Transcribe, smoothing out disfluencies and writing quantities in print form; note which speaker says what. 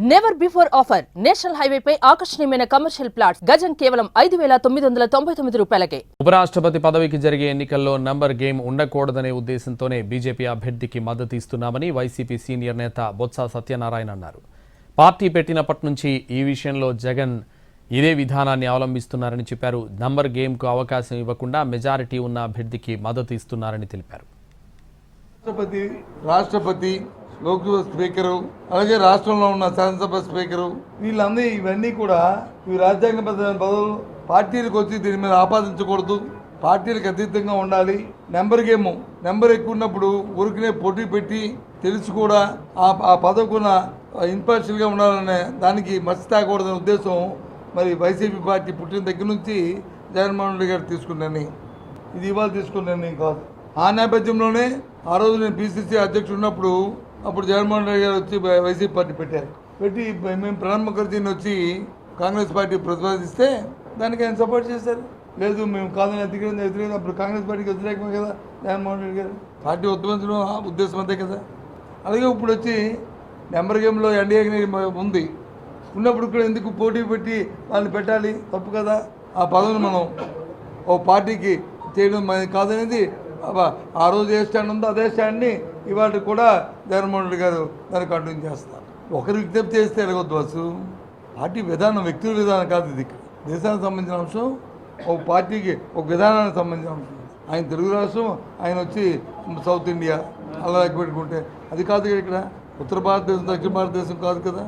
Speaker 1: Never before offer national highway పై ఆకర్షణీయమైన commercial plots గజం కేవలం 5,999 రూపాయలకే.
Speaker 2: ఉపరాష్ట్రపతి పదవికి జరిగే ఎన్నికల్లో నంబర్ గేమ్ ఉండకూడదనే ఉద్దేశంతోనే బీజేపీ అభ్యర్థికి మద్దతు ఇస్తున్నామని వైసీపీ సీనియర్ నేత బొత్స సత్యనారాయణ అన్నారు. పార్టీ పెట్టినప్పటి నుంచి ఈ విషయంలో జగన్ ఇదే విధానాన్ని అవలంబిస్తున్నారని చెప్పారు. నంబర్ గేమ్కు అవకాశం ఇవ్వకుండా మెజారిటీ ఉన్న అభ్యర్థికి మద్దతు ఇస్తున్నారని తెలిపారు.
Speaker 3: రాష్ట్రపతి లోక్సభ స్పీకరు అలాగే రాష్ట్రంలో ఉన్న శాసనసభ స్పీకరు వీళ్ళందరూ ఇవన్నీ కూడా ఈ రాజ్యాంగబద్ధమైన పదవులు పార్టీలకు వచ్చి దీని మీద ఆపాదించకూడదు, పార్టీలకు అతీతంగా ఉండాలి. నెంబర్ గేమ్ నెంబర్ ఎక్కువ ఉన్నప్పుడు ఊరికనే పోటీ పెట్టి తెలిసి కూడా ఆ పదవుకున్న ఇంపార్షియల్గా ఉండాలనే దానికి మర్చి తాగకూడదనే ఉద్దేశం మరి వైసీపీ పార్టీ పుట్టిన దగ్గర నుంచి జగన్మోహన్ రెడ్డి గారు తీసుకున్నాను. ఇది ఇవాళ తీసుకున్నాను కాదు. ఆ నేపథ్యంలోనే ఆ రోజు నేను పిసిసి అధ్యక్షుడు ఉన్నప్పుడు అప్పుడు జగన్మోహన్ రెడ్డి గారు వచ్చి వైసీపీ పార్టీ పెట్టి మేము ప్రణబ్ ముఖర్జీని వచ్చి కాంగ్రెస్ పార్టీ ప్రతిపాదిస్తే దానికి ఆయన సపోర్ట్ చేశారు. లేదు మేము కాదని వ్యతిరేకం అప్పుడు కాంగ్రెస్ పార్టీకి వ్యతిరేకమే కదా జగన్మోహన్ రెడ్డి గారు. పార్టీ ఉద్యమించడం ఉద్దేశం అంతే కదా. అలాగే ఇప్పుడు వచ్చి నెంబర్ గేమ్లో ఎన్డీఏ ఉంది ఉన్నప్పుడు కూడా ఎందుకు పోటీ పెట్టి వాళ్ళని పెట్టాలి? తప్పు కదా. ఆ పదవిని మనం ఓ పార్టీకి చేయడం కాదనేది ఆ రోజు ఏ స్టాండ్ ఉందో అదే స్టాండ్ని ఇవాళ కూడా జగన్మోహన్ రెడ్డి గారు దాన్ని కంటిన్యూ చేస్తారు. ఒకరు విజ్ఞప్తి చేస్తే ఎలాగొద్దు బస్సు పార్టీ విధానం వ్యక్తుల విధానం కాదు. ఇది దేశానికి సంబంధించిన అంశం, ఒక పార్టీకి ఒక విధానానికి సంబంధించిన అంశం. ఆయన తెలుగు రాష్ట్రం, ఆయన వచ్చి సౌత్ ఇండియా అలా పెట్టుకుంటే అది కాదు. ఇక్కడ ఉత్తర భారతదేశం దక్షిణ భారతదేశం కాదు కదా.